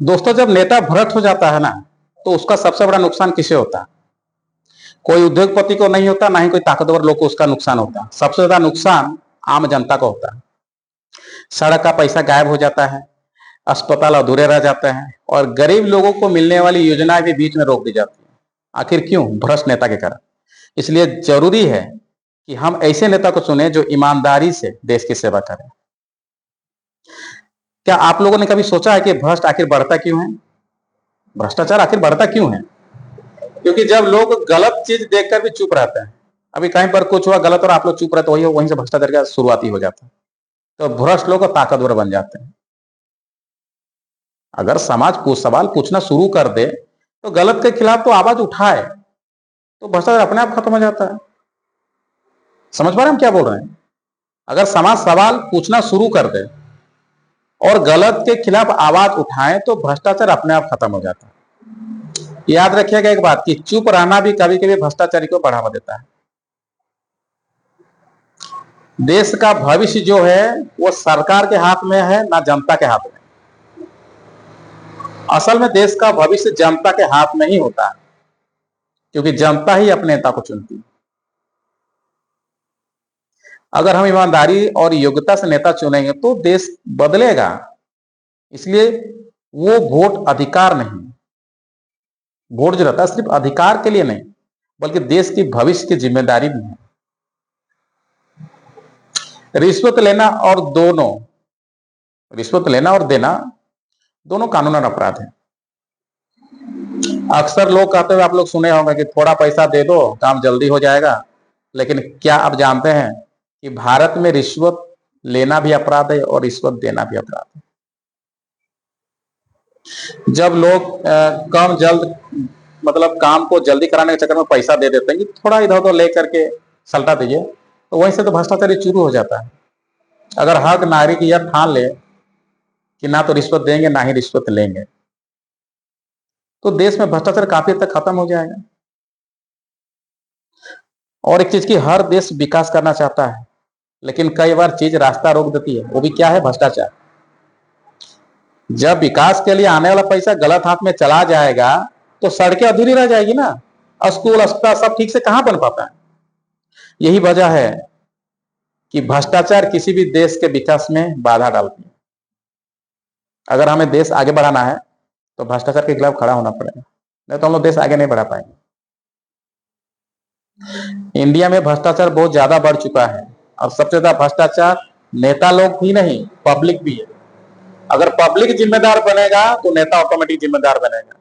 दोस्तों, जब नेता भ्रष्ट हो जाता है ना, तो उसका सबसे बड़ा नुकसान किसे होता है? कोई उद्योगपति को नहीं होता, ना ही कोई ताकतवर लोग को उसका नुकसान होता। सबसे ज्यादा नुकसान आम जनता को होता है। सड़क का पैसा गायब हो जाता है, अस्पताल अधूरे रह जाते हैं और गरीब लोगों को मिलने वाली योजनाएं भी बीच में रोक दी जाती है। आखिर क्यों? भ्रष्ट नेता के कारण। इसलिए जरूरी है कि हम ऐसे नेता को चुने जो ईमानदारी से देश की सेवा करें। क्या आप लोगों ने कभी सोचा है कि भ्रष्ट आखिर बढ़ता क्यों है? भ्रष्टाचार आखिर बढ़ता क्यों है? क्योंकि जब लोग गलत चीज देखकर भी चुप रहते हैं, अभी कहीं पर कुछ हुआ गलत और आप लोग चुप रहते, वहीं से भ्रष्टाचार का शुरुआती हो जाता है। तो भ्रष्ट लोग ताकतवर बन जाते हैं। अगर समाज को सवाल पूछना शुरू कर दे, तो गलत के खिलाफ तो आवाज उठाए, तो भ्रष्टाचार अपने आप खत्म हो जाता है। समझ पा रहे हैं हम क्या बोल रहे हैं? अगर समाज सवाल पूछना शुरू कर दे और गलत के खिलाफ आवाज उठाए, तो भ्रष्टाचार अपने आप खत्म हो जाता है। याद रखिएगा एक बात, कि चुप रहना भी कभी कभी भ्रष्टाचारी को बढ़ावा देता है। देश का भविष्य जो है वो सरकार के हाथ में है, ना जनता के हाथ में। असल में देश का भविष्य जनता के हाथ में ही होता है, क्योंकि जनता ही अपने नेता को चुनती है। अगर हम ईमानदारी और योग्यता से नेता चुनेंगे तो देश बदलेगा। इसलिए वो वोट अधिकार नहीं, वोट जो रहता है सिर्फ अधिकार के लिए नहीं, बल्कि देश की भविष्य की जिम्मेदारी भी है। रिश्वत लेना और देना दोनों कानूनन अपराध है। अक्सर लोग कहते हुए आप लोग सुने होंगे कि थोड़ा पैसा दे दो, काम जल्दी हो जाएगा। लेकिन क्या आप जानते हैं कि भारत में रिश्वत लेना भी अपराध है और रिश्वत देना भी अपराध है। जब लोग काम को जल्दी कराने के चक्कर में पैसा दे देते हैं कि थोड़ा इधर उधर ले करके सल्टा दीजिए, तो वहीं से तो भ्रष्टाचारी शुरू हो जाता है। अगर हर नागरिक यह ठान ले कि ना तो रिश्वत देंगे ना ही रिश्वत लेंगे, तो देश में भ्रष्टाचार काफी हद तक खत्म हो जाएगा। और एक चीज की, हर देश विकास करना चाहता है, लेकिन कई बार चीज रास्ता रोक देती है। वो भी क्या है? भ्रष्टाचार। जब विकास के लिए आने वाला पैसा गलत हाथ में चला जाएगा, तो सड़कें अधूरी रह जाएगी ना, स्कूल अस्पताल सब ठीक से कहां बन पाता है। यही वजह है कि भ्रष्टाचार किसी भी देश के विकास में बाधा डालती है। अगर हमें देश आगे बढ़ाना है तो भ्रष्टाचार के खिलाफ खड़ा होना पड़ेगा, नहीं तो हम लोग देश आगे नहीं बढ़ा पाएंगे। इंडिया में भ्रष्टाचार बहुत ज्यादा बढ़ चुका है, और सबसे ज्यादा भ्रष्टाचार नेता लोग ही नहीं, पब्लिक भी है। अगर पब्लिक जिम्मेदार बनेगा तो नेता ऑटोमेटिक जिम्मेदार बनेगा।